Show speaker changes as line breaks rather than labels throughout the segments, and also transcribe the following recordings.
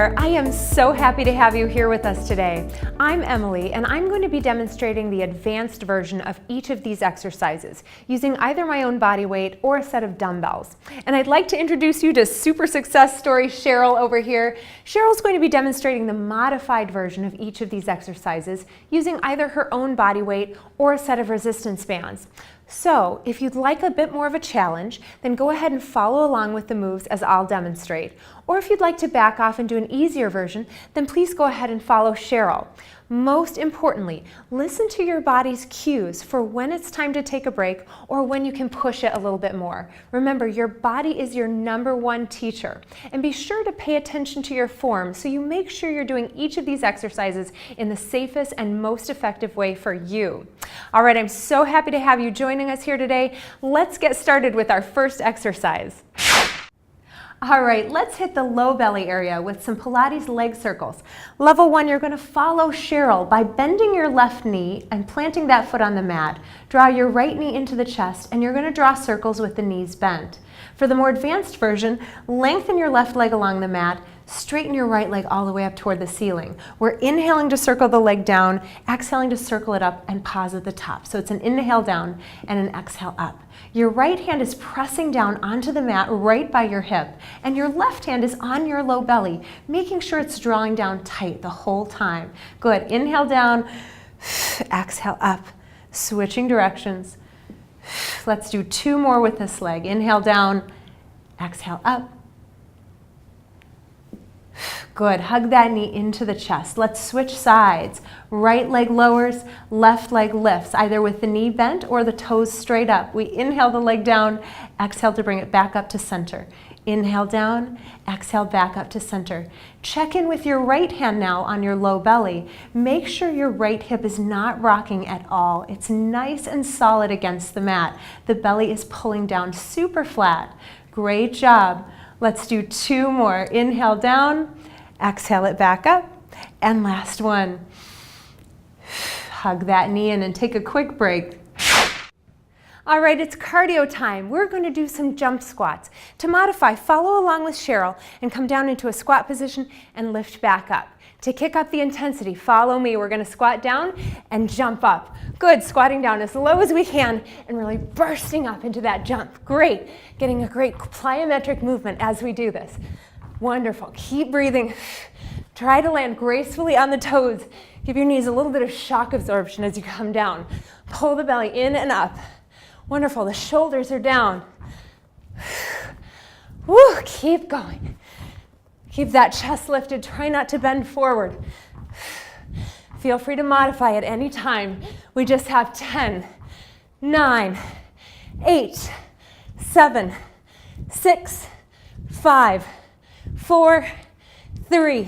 there, I am so happy to have you here with us today. I'm Emily and I'm going to be demonstrating the advanced version of each of these exercises using either my own body weight or a set of dumbbells. And I'd like to introduce you to super success story Cheryl over here. Cheryl's going to be demonstrating the modified version of each of these exercises using either her own body weight or a set of resistance bands. So if you'd like a bit more of a challenge, then go ahead and follow along with the moves as I'll demonstrate. Or if you'd like to back off and do an easier version, then please go ahead and follow Cheryl. Most importantly, listen to your body's cues for when it's time to take a break or when you can push it a little bit more. Remember, your body is your #1 teacher. And be sure to pay attention to your form so you make sure you're doing each of these exercises in the safest and most effective way for you. All right, I'm so happy to have you joining us here today. Let's get started with our first exercise. All right, let's hit the low belly area with some Pilates leg circles. Level 1, you're going to follow Cheryl by bending your left knee and planting that foot on the mat. Draw your right knee into the chest and you're going to draw circles with the knees bent. For the more advanced version, lengthen your left leg along the mat, straighten your right leg all the way up toward the ceiling. We're inhaling to circle the leg down, exhaling to circle it up and pause at the top. So it's an inhale down and an exhale up. Your right hand is pressing down onto the mat right by your hip, and your left hand is on your low belly, making sure it's drawing down tight the whole time. Good. Inhale down, exhale up, switching directions. Let's do 2 more with this leg. Inhale down, exhale up. Good. Hug that knee into the chest. Let's switch sides. Right leg lowers, left leg lifts, either with the knee bent or the toes straight up. We inhale the leg down, exhale to bring it back up to center. Inhale down, exhale back up to center. Check in with your right hand now on your low belly. Make sure your right hip is not rocking at all. It's nice and solid against the mat. The belly is pulling down super flat. Great job. Let's do 2 more. Inhale down, exhale it back up, and last one. Hug that knee in and take a quick break. All right, it's cardio time. We're going to do some jump squats. To modify, follow along with Cheryl and come down into a squat position and lift back up. To kick up the intensity, follow me. We're going to squat down and jump up. Good, squatting down as low as we can and really bursting up into that jump. Great, getting a great plyometric movement as we do this. Wonderful, keep breathing. Try to land gracefully on the toes. Give your knees a little bit of shock absorption as you come down. Pull the belly in and up. Wonderful, the shoulders are down. Woo, keep going. Keep that chest lifted, try not to bend forward. Feel free to modify at any time. We just have 10, 9, 8, 7, 6, 5, 4, 3,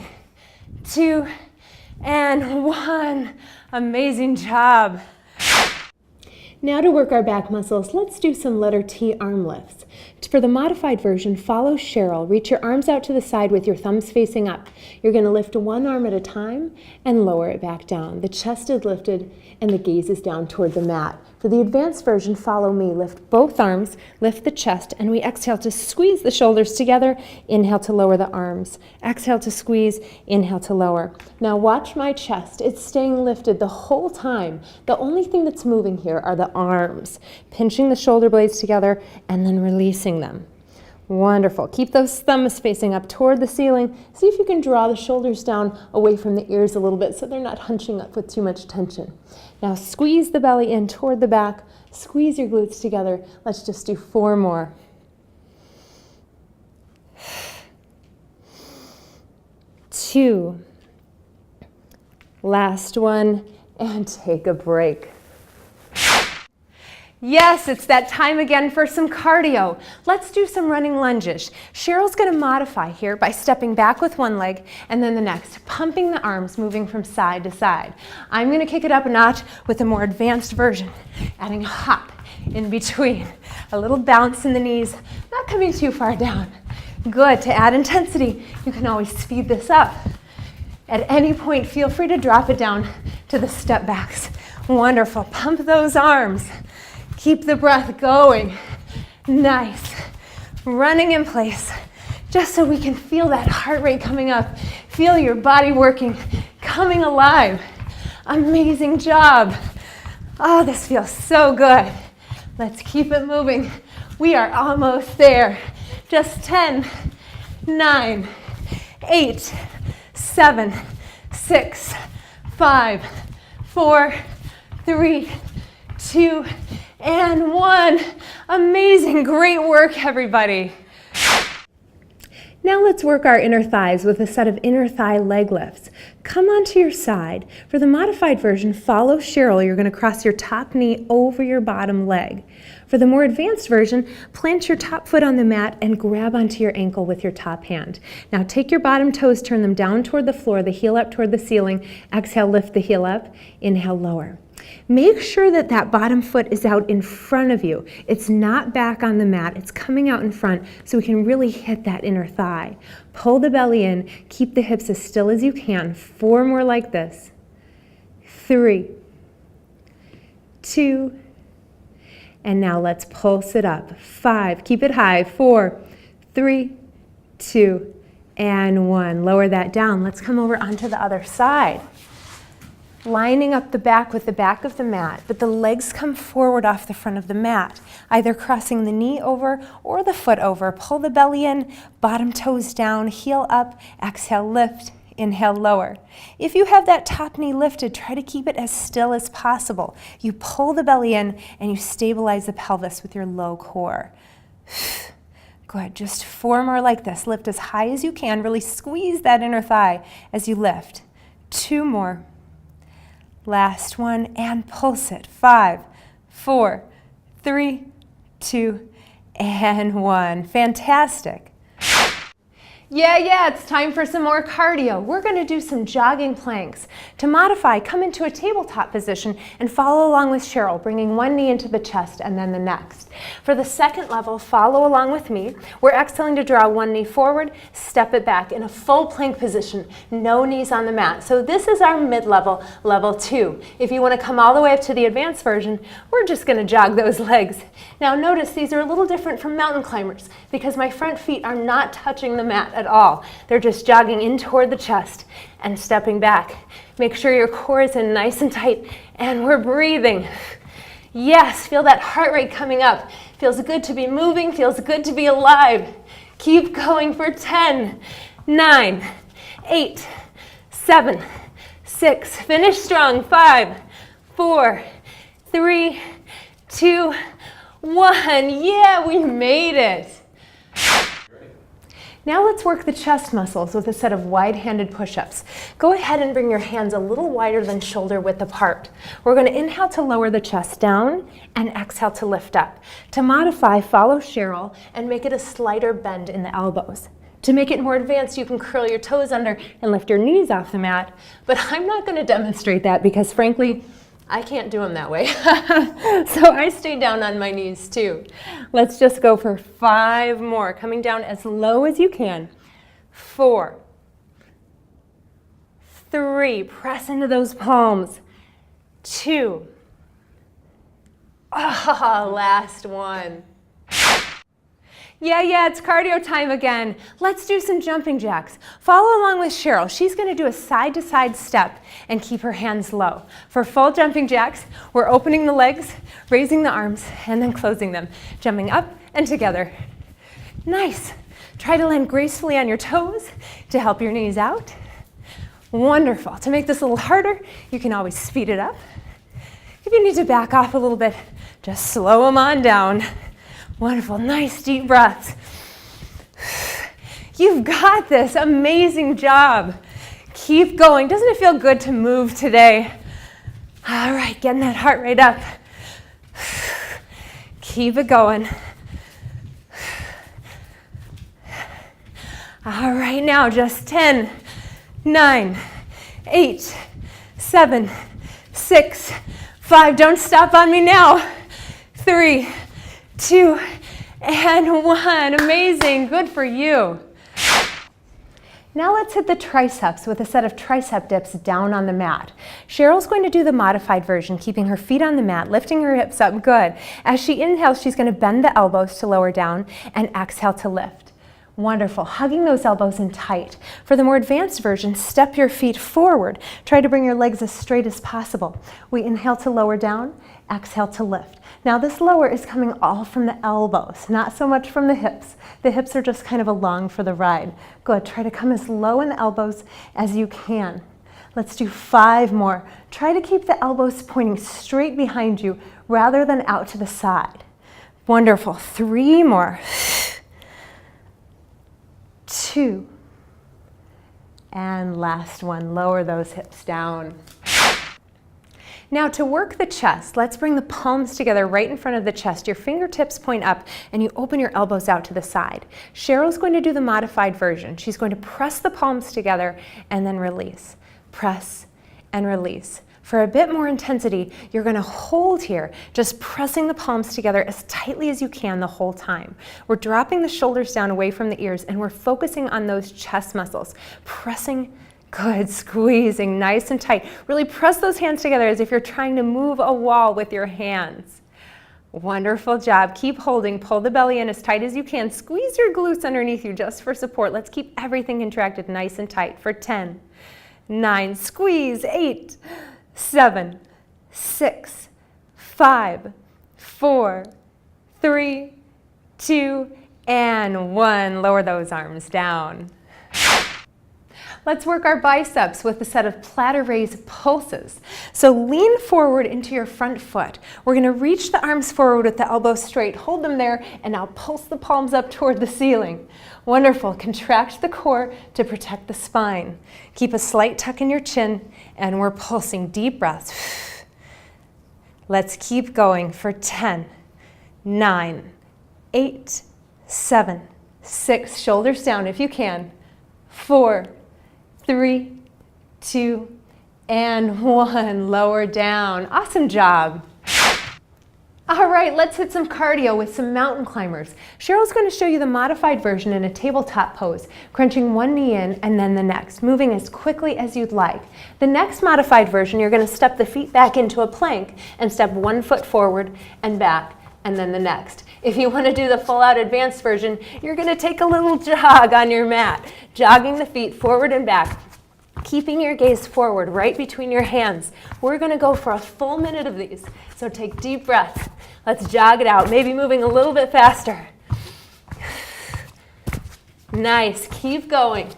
2, and 1. Amazing job. Now to work our back muscles, let's do some letter T arm lifts. For the modified version, follow Cheryl. Reach your arms out to the side with your thumbs facing up. You're going to lift 1 arm at a time and lower it back down. The chest is lifted and the gaze is down toward the mat. For the advanced version, follow me. Lift both arms, lift the chest, and we exhale to squeeze the shoulders together. Inhale to lower the arms. Exhale to squeeze, inhale to lower. Now watch my chest. It's staying lifted the whole time. The only thing that's moving here are the arms. Pinching the shoulder blades together and then releasing them. Wonderful. Keep those thumbs facing up toward the ceiling. See if you can draw the shoulders down away from the ears a little bit so they're not hunching up with too much tension. Now squeeze the belly in toward the back. Squeeze your glutes together. Let's just do 4 more. 2. Last one, and take a break. Yes, it's that time again for some cardio. Let's do some running lunges. Cheryl's going to modify here by stepping back with one leg and then the next, pumping the arms, moving from side to side. I'm going to kick it up a notch with a more advanced version, adding a hop in between. A little bounce in the knees, not coming too far down. Good. To add intensity, you can always speed this up. At any point, feel free to drop it down to the step backs. Wonderful. Pump those arms. Keep the breath going. Nice. Running in place, just so we can feel that heart rate coming up. Feel your body working, coming alive. Amazing job. Oh, this feels so good. Let's keep it moving. We are almost there. Just 10, 9, 8, 7, 6, 5, 4, 3, 2, and 1. Amazing, great work, everybody. Now let's work our inner thighs with a set of inner thigh leg lifts. Come onto your side. For the modified version, follow Cheryl. You're going to cross your top knee over your bottom leg. For the more advanced version, plant your top foot on the mat and grab onto your ankle with your top hand. Now take your bottom toes, turn them down toward the floor, the heel up toward the ceiling. Exhale, lift the heel up. Inhale, lower. Make sure that that bottom foot is out in front of you. It's not back on the mat. It's coming out in front so we can really hit that inner thigh. Pull the belly in. Keep the hips as still as you can. 4 more like this. 3, 2, and now let's pulse it up. 5, keep it high. 4, 3, 2, and 1. Lower that down. Let's come over onto the other side. Lining up the back with the back of the mat, but the legs come forward off the front of the mat, either crossing the knee over or the foot over. Pull the belly in, bottom toes down, heel up, exhale, lift, inhale, lower. If you have that top knee lifted, try to keep it as still as possible. You pull the belly in and you stabilize the pelvis with your low core. Good, just 4 more like this. Lift as high as you can, really squeeze that inner thigh as you lift. 2 more. Last one, and pulse it. 5, 4, 3, 2, and 1. Fantastic. Yeah, it's time for some more cardio. We're going to do some jogging planks. To modify, come into a tabletop position and follow along with Cheryl, bringing one knee into the chest and then the next. For the second level, follow along with me. We're exhaling to draw one knee forward, step it back in a full plank position, no knees on the mat. So this is our mid-level, level 2. If you want to come all the way up to the advanced version, we're just going to jog those legs. Now notice these are a little different from mountain climbers because my front feet are not touching the mat at all. They're just jogging in toward the chest and stepping back. Make sure your core is in nice and tight, and we're breathing. Yes, feel that heart rate coming up. Feels good to be moving, feels good to be alive. Keep going for 10, 9, 8, 7, 6. Finish strong. 5, 4, 3, 2, 1. Yeah, we made it. Now let's work the chest muscles with a set of wide-handed push-ups. Go ahead and bring your hands a little wider than shoulder width apart. We're going to inhale to lower the chest down and exhale to lift up. To modify, follow Cheryl and make it a slighter bend in the elbows. To make it more advanced, you can curl your toes under and lift your knees off the mat, but I'm not going to demonstrate that because frankly, I can't do them that way. So I stay down on my knees too. Let's just go for 5 more, coming down as low as you can. 4, 3, press into those palms. 2, last one. Yeah, it's cardio time again. Let's do some jumping jacks. Follow along with Cheryl. She's going to do a side-to-side step and keep her hands low. For full jumping jacks, we're opening the legs, raising the arms, and then closing them, jumping up and together. Nice. Try to land gracefully on your toes to help your knees out. Wonderful. To make this a little harder, you can always speed it up. If you need to back off a little bit, just slow them on down. Wonderful, nice deep breaths. You've got this, amazing job. Keep going. Doesn't it feel good to move today? All right, getting that heart rate up. Keep it going. All right, now just 10, 9, 8, 7, 6, 5. Don't stop on me now. 3, 2, and 1. Amazing. Good for you. Now let's hit the triceps with a set of tricep dips down on the mat. Cheryl's going to do the modified version, keeping her feet on the mat, lifting her hips up. Good. As she inhales, she's going to bend the elbows to lower down and exhale to lift. Wonderful. Hugging those elbows in tight. For the more advanced version, step your feet forward. Try to bring your legs as straight as possible. We inhale to lower down, exhale to lift. Now this lower is coming all from the elbows, not so much from the hips. The hips are just kind of along for the ride. Good. Try to come as low in the elbows as you can. Let's do 5 more. Try to keep the elbows pointing straight behind you rather than out to the side. Wonderful. 3 more. 2. And last one, lower those hips down. Now to work the chest, let's bring the palms together right in front of the chest. Your fingertips point up and you open your elbows out to the side. Cheryl's going to do the modified version. She's going to press the palms together and then release. Press and release. For a bit more intensity, you're going to hold here, just pressing the palms together as tightly as you can the whole time. We're dropping the shoulders down away from the ears and we're focusing on those chest muscles. Pressing, good, squeezing nice and tight. Really press those hands together as if you're trying to move a wall with your hands. Wonderful job. Keep holding. Pull the belly in as tight as you can. Squeeze your glutes underneath you just for support. Let's keep everything contracted nice and tight for 10, 9, squeeze, 8, 7, 6, 5, 4, 3, 2, and 1. Lower those arms down. Let's work our biceps with a set of platter raise pulses. So lean forward into your front foot. We're going to reach the arms forward with the elbows straight. Hold them there and now pulse the palms up toward the ceiling. Wonderful. Contract the core to protect the spine. Keep a slight tuck in your chin and we're pulsing. Deep breaths. Let's keep going for 10, 9, 8, 7, 6. Shoulders down if you can. 4, 3, 2, and 1. Lower down. Awesome job. All right, let's hit some cardio with some mountain climbers. Cheryl's going to show you the modified version in a tabletop pose, crunching one knee in and then the next, moving as quickly as you'd like. The next modified version, you're going to step the feet back into a plank and step one foot forward and back, and then the next. If you want to do the full-out advanced version, you're going to take a little jog on your mat, jogging the feet forward and back, keeping your gaze forward right between your hands. We're going to go for a full minute of these, so take deep breaths. Let's jog it out, maybe moving a little bit faster. Nice, keep going.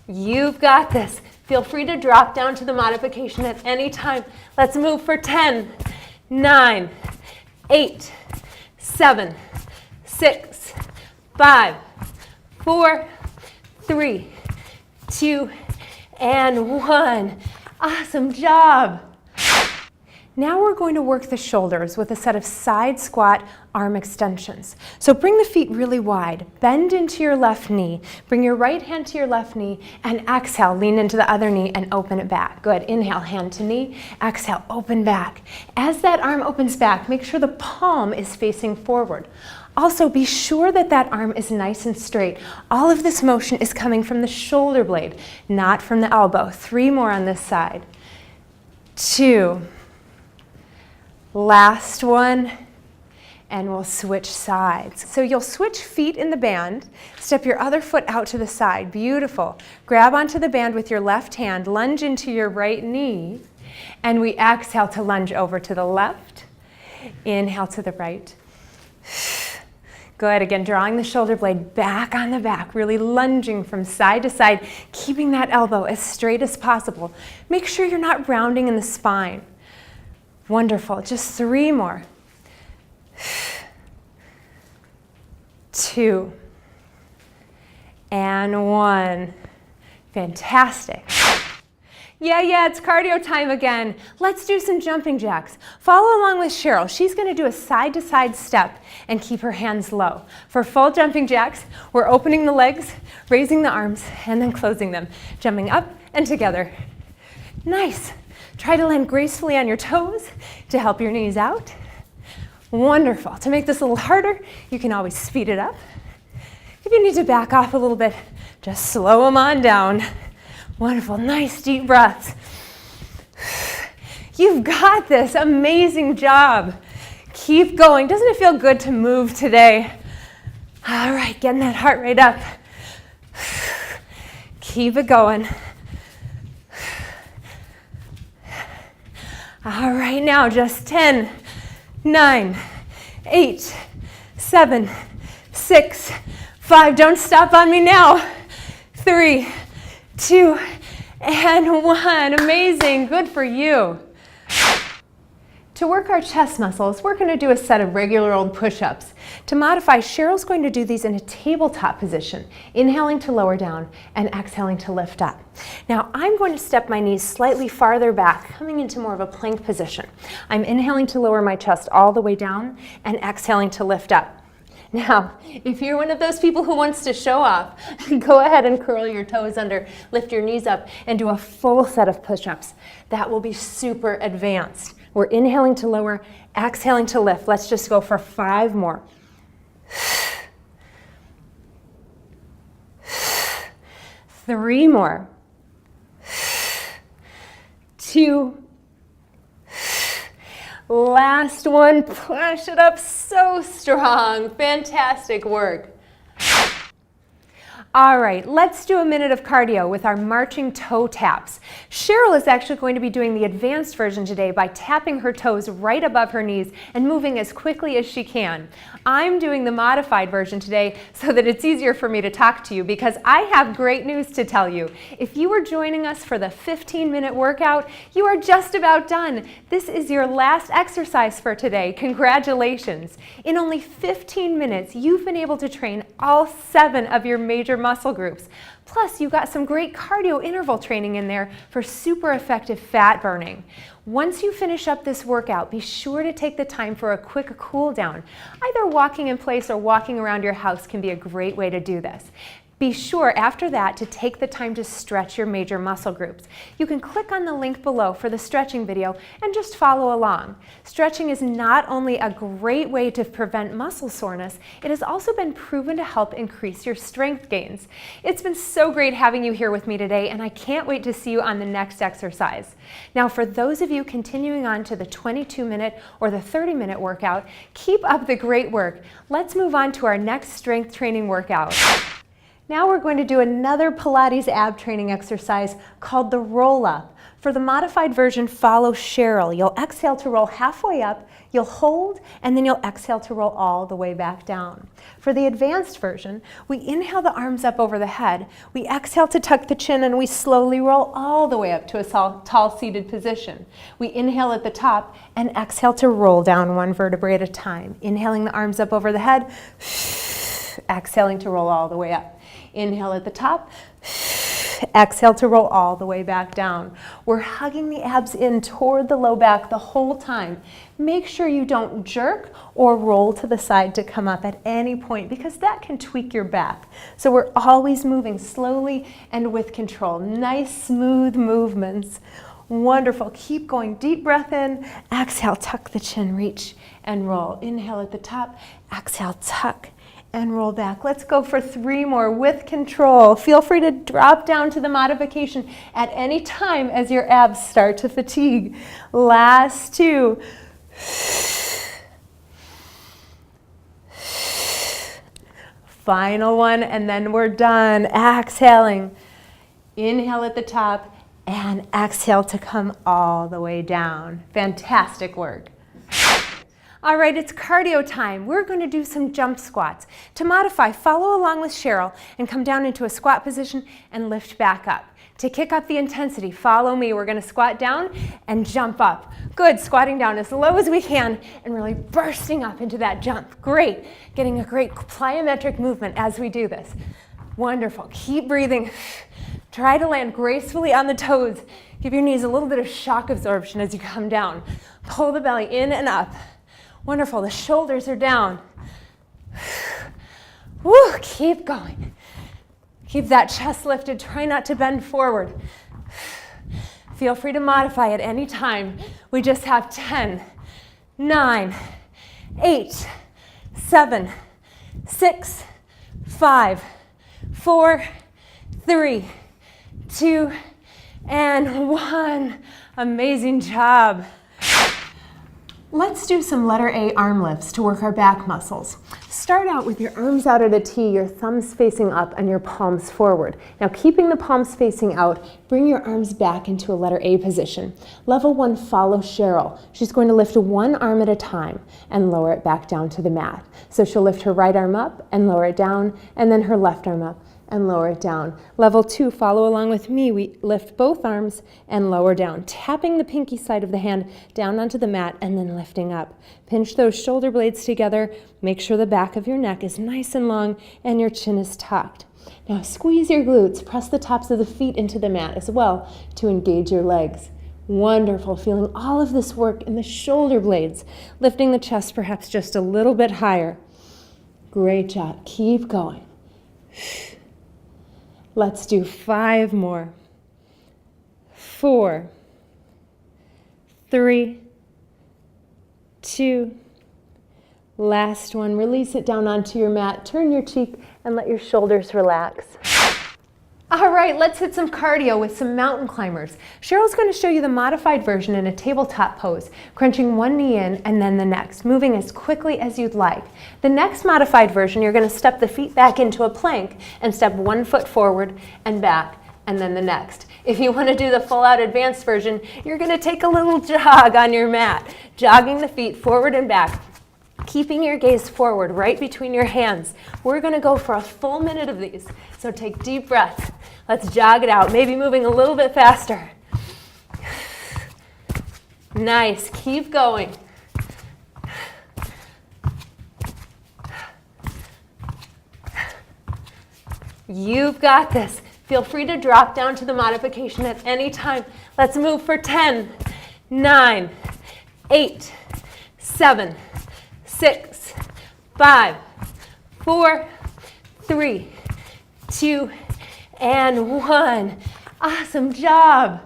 You've got this. Feel free to drop down to the modification at any time. Let's move for 10, 9, 8, 7, 6, 5, 4, 3, 2, and 1. Awesome job. Now we're going to work the shoulders with a set of side squat arm extensions. So bring the feet really wide, bend into your left knee, bring your right hand to your left knee, and exhale, lean into the other knee and open it back. Good, inhale, hand to knee, exhale, open back. As that arm opens back, make sure the palm is facing forward. Also, be sure that that arm is nice and straight. All of this motion is coming from the shoulder blade, not from the elbow. 3 more on this side. 2. Last one, and we'll switch sides. So you'll switch feet in the band, step your other foot out to the side. Beautiful. Grab onto the band with your left hand, lunge into your right knee, and we exhale to lunge over to the left. Inhale to the right. Good, again, drawing the shoulder blade back on the back, really lunging from side to side, keeping that elbow as straight as possible. Make sure you're not rounding in the spine. Wonderful, just 3 more. 2, and 1. Fantastic. Yeah, it's cardio time again. Let's do some jumping jacks. Follow along with Cheryl. She's going to do a side-to-side step and keep her hands low. For full jumping jacks, we're opening the legs, raising the arms, and then closing them, jumping up and together. Nice. Try to land gracefully on your toes to help your knees out. Wonderful. To make this a little harder, you can always speed it up. If you need to back off a little bit, just slow them on down. Wonderful. Nice deep breaths. You've got this. Amazing job. Keep going. Doesn't it feel good to move today? All right, getting that heart rate up. Keep it going. All right, now just 10, 9, 8, 7, 6, 5. Don't stop on me now. 3, 2, and 1. Amazing. Good for you. To work our chest muscles, we're going to do a set of regular old push-ups. To modify, Cheryl's going to do these in a tabletop position, inhaling to lower down and exhaling to lift up. Now, I'm going to step my knees slightly farther back, coming into more of a plank position. I'm inhaling to lower my chest all the way down and exhaling to lift up. Now, if you're one of those people who wants to show off, go ahead and curl your toes under, lift your knees up, and do a full set of push-ups. That will be super advanced. We're inhaling to lower, exhaling to lift. Let's just go for 5 more. 3 more. 2. Last one. Push it up so strong. Fantastic work. All right, let's do a minute of cardio with our marching toe taps. Cheryl is actually going to be doing the advanced version today by tapping her toes right above her knees and moving as quickly as she can. I'm doing the modified version today so that it's easier for me to talk to you because I have great news to tell you. If you are joining us for the 15-minute workout, you are just about done. This is your last exercise for today. Congratulations. In only 15 minutes, you've been able to train all 7 of your major muscle groups. Plus, you got some great cardio interval training in there for super effective fat burning. Once you finish up this workout, be sure to take the time for a quick cool down. Either walking in place or walking around your house can be a great way to do this. Be sure after that to take the time to stretch your major muscle groups. You can click on the link below for the stretching video and just follow along. Stretching is not only a great way to prevent muscle soreness, it has also been proven to help increase your strength gains. It's been so great having you here with me today, and I can't wait to see you on the next exercise. Now, for those of you continuing on to the 22-minute or the 30-minute workout, keep up the great work. Let's move on to our next strength training workout. Now we're going to do another Pilates ab training exercise called the roll-up. For the modified version, follow Cheryl. You'll exhale to roll halfway up, you'll hold, and then you'll exhale to roll all the way back down. For the advanced version, we inhale the arms up over the head, we exhale to tuck the chin, and we slowly roll all the way up to a tall seated position. We inhale at the top and exhale to roll down 1 vertebrae at a time. Inhaling the arms up over the head, exhaling to roll all the way up. Inhale at the top, exhale to roll all the way back down. We're hugging the abs in toward the low back the whole time. Make sure you don't jerk or roll to the side to come up at any point because that can tweak your back. So we're always moving slowly and with control. Nice, smooth movements. Wonderful. Keep going. Deep breath in. Exhale, tuck the chin, reach and roll. Inhale at the top. Exhale, tuck and roll back. Let's go for 3 more with control. Feel free to drop down to the modification at any time as your abs start to fatigue. Last 2. Final one, and then we're done. Exhaling. Inhale at the top and exhale to come all the way down. Fantastic work. All right, it's cardio time. We're going to do some jump squats. To modify, follow along with Cheryl and come down into a squat position and lift back up. To kick up the intensity, follow me. We're going to squat down and jump up. Good, squatting down as low as we can and really bursting up into that jump. Great, getting a great plyometric movement as we do this. Wonderful, keep breathing. Try to land gracefully on the toes. Give your knees a little bit of shock absorption as you come down. Pull the belly in and up. Wonderful, the shoulders are down. Woo, keep going. Keep that chest lifted, try not to bend forward. Feel free to modify at any time. We just have 10, 9, 8, 7, 6, 5, 4, 3, 2, and 1. Amazing job. Let's do some letter A arm lifts to work our back muscles. Start out with your arms out at a T, your thumbs facing up and your palms forward. Now keeping the palms facing out, bring your arms back into a letter A position. Level 1, follow Cheryl. She's going to lift one arm at a time and lower it back down to the mat. So she'll lift her right arm up and lower it down, and then her left arm up and lower it down. Level 2, follow along with me. We lift both arms and lower down, tapping the pinky side of the hand down onto the mat and then lifting up. Pinch those shoulder blades together. Make sure the back of your neck is nice and long and your chin is tucked. Now squeeze your glutes. Press the tops of the feet into the mat as well to engage your legs. Wonderful. Feeling all of this work in the shoulder blades, lifting the chest perhaps just a little bit higher. Great job. Keep going. Let's do 5 more. 4, 3, 2, last one. Release it down onto your mat. Turn your cheek and let your shoulders relax. All right, let's hit some cardio with some mountain climbers. Cheryl's going to show you the modified version in a tabletop pose, crunching one knee in and then the next, moving as quickly as you'd like. The next modified version, you're going to step the feet back into a plank and step 1 foot forward and back, and then the next. If you want to do the full-out advanced version, you're going to take a little jog on your mat, jogging the feet forward and back, keeping your gaze forward right between your hands. We're going to go for a full minute of these, so take deep breaths. Let's jog it out, maybe moving a little bit faster. Nice, keep going. You've got this. Feel free to drop down to the modification at any time. Let's move for 10, 9, 8, 7, 6, 5, 4, 3, 2, and 1. Awesome job.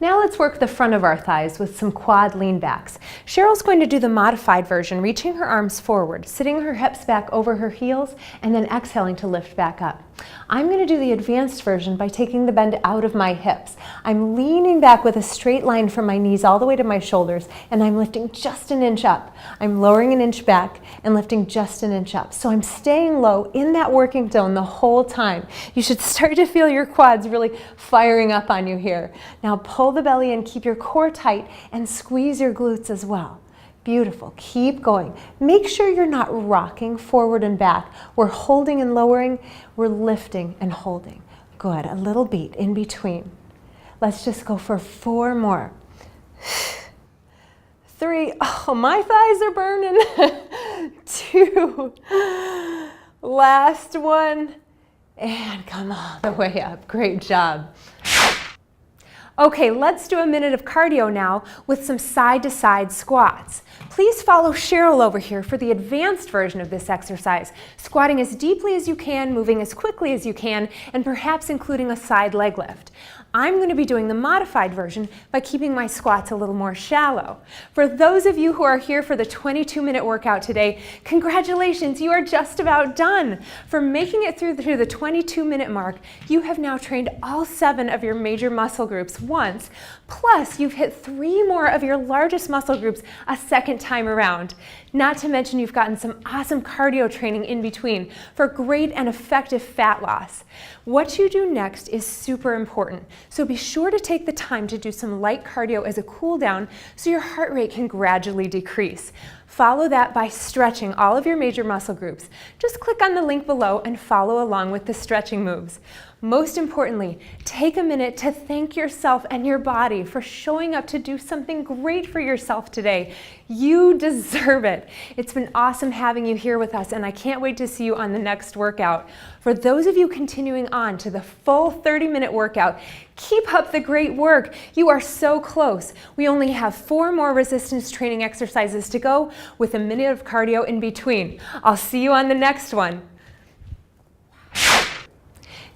Now let's work the front of our thighs with some quad lean backs. Cheryl's going to do the modified version, reaching her arms forward, sitting her hips back over her heels, and then exhaling to lift back up. I'm going to do the advanced version by taking the bend out of my hips. I'm leaning back with a straight line from my knees all the way to my shoulders, and I'm lifting just an inch up. I'm lowering an inch back and lifting just an inch up. So I'm staying low in that working zone the whole time. You should start to feel your quads really firing up on you here. Now pull the belly in, keep your core tight, and squeeze your glutes as well. Beautiful. Keep going. Make sure you're not rocking forward and back. We're holding and lowering. We're lifting and holding. Good. A little beat in between. Let's just go for 4 more. 3. Oh, my thighs are burning. 2. Last one. And come all the way up. Great job. Okay, let's do a minute of cardio now with some side-to-side squats. Please follow Cheryl over here for the advanced version of this exercise, squatting as deeply as you can, moving as quickly as you can, and perhaps including a side leg lift. I'm going to be doing the modified version by keeping my squats a little more shallow. For those of you who are here for the 22-minute workout today, congratulations, you are just about done. For making it through the 22-minute mark, you have now trained all 7 of your major muscle groups once, plus you've hit 3 more of your largest muscle groups a second time around. Not to mention you've gotten some awesome cardio training in between for great and effective fat loss. What you do next is super important, so be sure to take the time to do some light cardio as a cool down so your heart rate can gradually decrease. Follow that by stretching all of your major muscle groups. Just click on the link below and follow along with the stretching moves. Most importantly, take a minute to thank yourself and your body for showing up to do something great for yourself today. You deserve it. It's been awesome having you here with us, and I can't wait to see you on the next workout. For those of you continuing on to the full 30-minute workout, keep up the great work. You are so close. We only have 4 more resistance training exercises to go with a minute of cardio in between. I'll see you on the next one.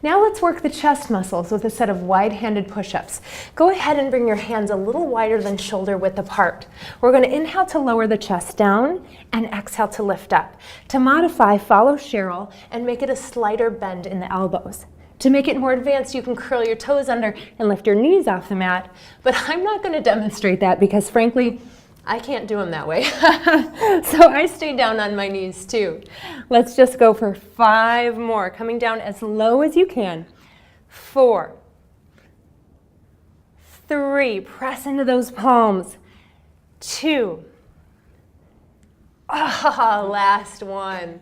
Now let's work the chest muscles with a set of wide-handed push-ups. Go ahead and bring your hands a little wider than shoulder width apart. We're going to inhale to lower the chest down and exhale to lift up. To modify, follow Cheryl and make it a slighter bend in the elbows. To make it more advanced, you can curl your toes under and lift your knees off the mat, but I'm not going to demonstrate that because frankly, I can't do them that way. So I stay down on my knees too. Let's just go for 5 more, coming down as low as you can. 4, 3, press into those palms. 2, last one.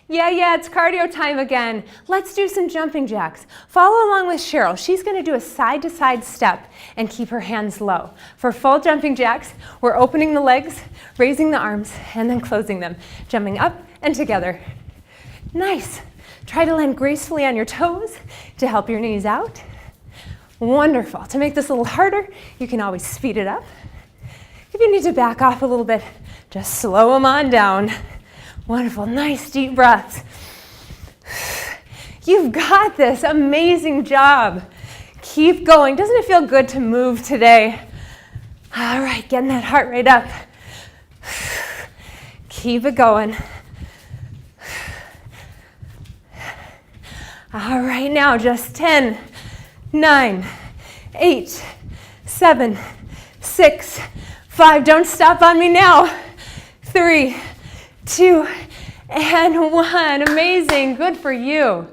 Yeah, it's cardio time again. Let's do some jumping jacks. Follow along with Cheryl. She's going to do a side-to-side step and keep her hands low. For full jumping jacks, we're opening the legs, raising the arms, and then closing them, jumping up and together. Nice. Try to land gracefully on your toes to help your knees out. Wonderful. To make this a little harder, you can always speed it up. If you need to back off a little bit, just slow them on down. Wonderful, nice deep breaths. You've got this, amazing job. Keep going. Doesn't it feel good to move today? All right, getting that heart rate up. Keep it going. All right, now just 10, 9, 8, 7, 6, 5. Don't stop on me now. 3, 2, and 1. Amazing. Good for you.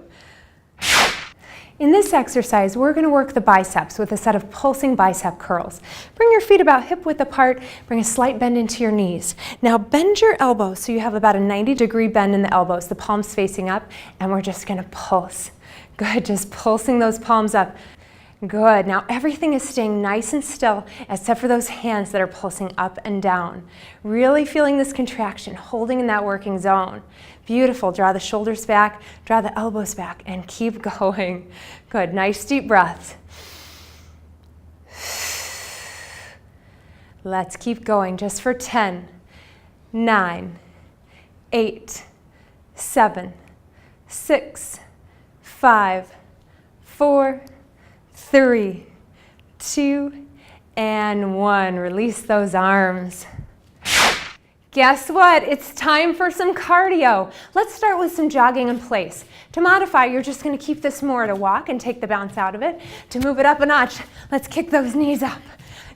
In this exercise, we're going to work the biceps with a set of pulsing bicep curls. Bring your feet about hip width apart. Bring a slight bend into your knees. Now bend your elbows so you have about a 90-degree bend in the elbows, the palms facing up, and we're just going to pulse. Good. Just pulsing those palms up. Good. Now everything is staying nice and still except for those hands that are pulsing up and down. Really feeling this contraction, holding in that working zone. Beautiful. Draw the shoulders back, draw the elbows back, and keep going. Good. Nice deep breaths. Let's keep going just for 10, 9, 8, 7, 6, 5, 4, 3, 2, and 1. Release those arms. Guess what? It's time for some cardio. Let's start with some jogging in place. To modify, you're just going to keep this more at a walk and take the bounce out of it. To move it up a notch, let's kick those knees up.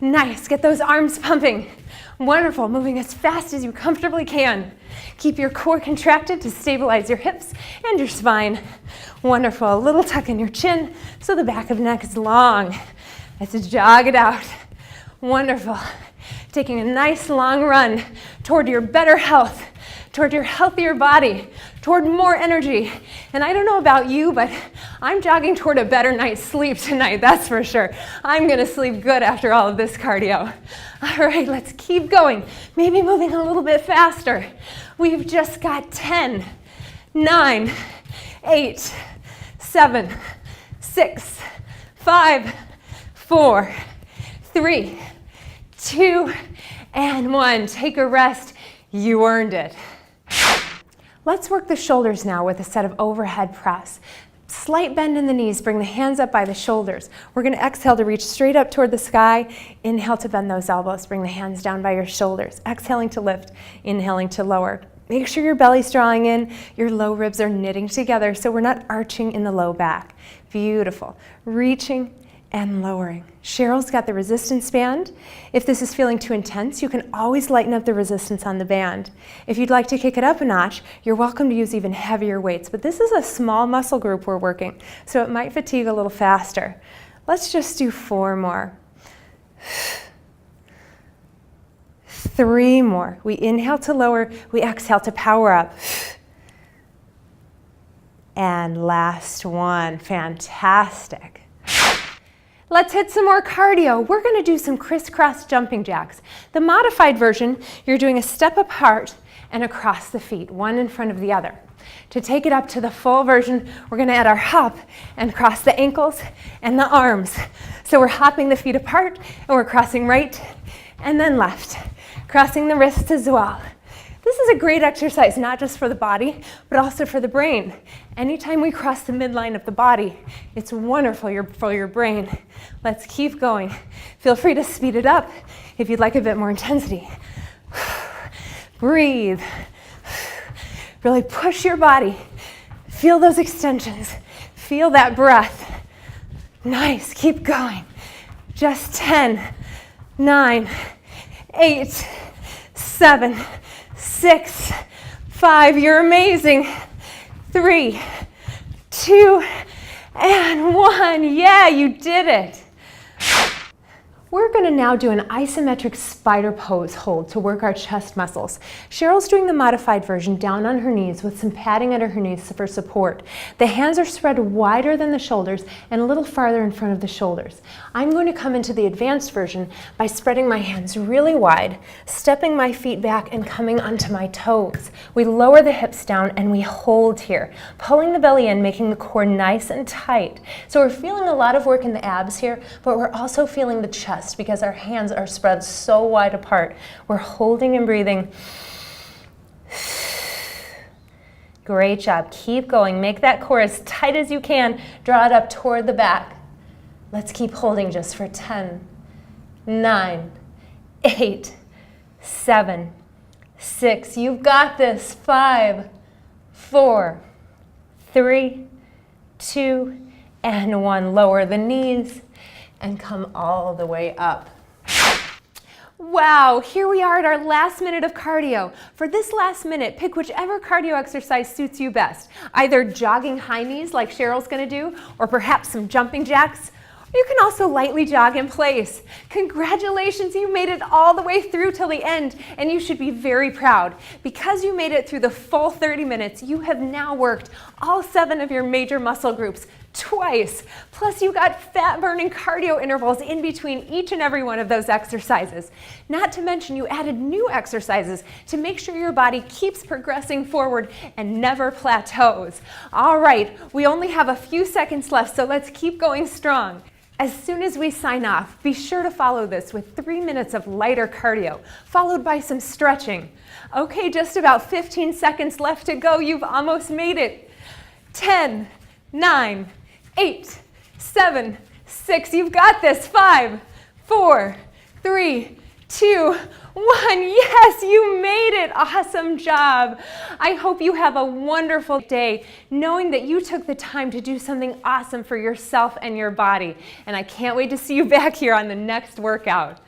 Nice. Get those arms pumping. Wonderful. Moving as fast as you comfortably can. Keep your core contracted to stabilize your hips and your spine. Wonderful. A little tuck in your chin so the back of the neck is long. Let's jog it out. Wonderful. Taking a nice long run toward your better health, toward your healthier body, toward more energy. And I don't know about you, but I'm jogging toward a better night's sleep tonight, that's for sure. I'm going to sleep good after all of this cardio. All right, let's keep going. Maybe moving a little bit faster. We've just got 10, 9, 8, 7, 6, 5, 4, 3, 2, and 1. Take a rest. You earned it. Let's work the shoulders now with a set of overhead press. Slight bend in the knees. Bring the hands up by the shoulders. We're going to exhale to reach straight up toward the sky. Inhale to bend those elbows. Bring the hands down by your shoulders. Exhaling to lift. Inhaling to lower. Make sure your belly's drawing in. Your low ribs are knitting together so we're not arching in the low back. Beautiful. Reaching and lowering. Cheryl's got the resistance band. If this is feeling too intense, you can always lighten up the resistance on the band. If you'd like to kick it up a notch, you're welcome to use even heavier weights, but this is a small muscle group we're working, so it might fatigue a little faster. Let's just do 4 more. 3 more. We inhale to lower, we exhale to power up. And last one. Fantastic. Let's hit some more cardio. We're going to do some crisscross jumping jacks. The modified version, you're doing a step apart and across the feet, one in front of the other. To take it up to the full version, we're going to add our hop and cross the ankles and the arms. So we're hopping the feet apart and we're crossing right and then left, crossing the wrists as well. This is a great exercise, not just for the body, but also for the brain. Anytime we cross the midline of the body, it's wonderful for your brain. Let's keep going. Feel free to speed it up if you'd like a bit more intensity. Breathe. Really push your body. Feel those extensions. Feel that breath. Nice, keep going. Just 10, 9, 8, 7, 6, 5. You're amazing. 3, 2, and 1. Yeah, you did it. We're going to now do an isometric spider pose hold to work our chest muscles. Cheryl's doing the modified version down on her knees with some padding under her knees for support. The hands are spread wider than the shoulders and a little farther in front of the shoulders. I'm going to come into the advanced version by spreading my hands really wide, stepping my feet back and coming onto my toes. We lower the hips down and we hold here, pulling the belly in, making the core nice and tight. So we're feeling a lot of work in the abs here, but we're also feeling the chest because our hands are spread so wide apart. We're holding and breathing. Great job. Keep going. Make that core as tight as you can. Draw it up toward the back. Let's keep holding just for 10, 9, 8, 7, 6. You've got this. 5, 4, 3, 2, and 1. Lower the knees and come all the way up. Wow, here we are at our last minute of cardio. For this last minute, pick whichever cardio exercise suits you best. Either jogging high knees like Cheryl's gonna do, or perhaps some jumping jacks. You can also lightly jog in place. Congratulations, you made it all the way through till the end, and you should be very proud. Because you made it through the full 30 minutes, you have now worked all 7 of your major muscle groups twice. Plus you got fat-burning cardio intervals in between each and every one of those exercises. Not to mention you added new exercises to make sure your body keeps progressing forward and never plateaus. All right, we only have a few seconds left, so let's keep going strong. As soon as we sign off, be sure to follow this with 3 minutes of lighter cardio, followed by some stretching. Okay, just about 15 seconds left to go. You've almost made it. 10, 9, 8, 7, 6. You've got this. 5, 4, 3, 2, 1. Yes, you made it. Awesome job. I hope you have a wonderful day knowing that you took the time to do something awesome for yourself and your body. And I can't wait to see you back here on the next workout.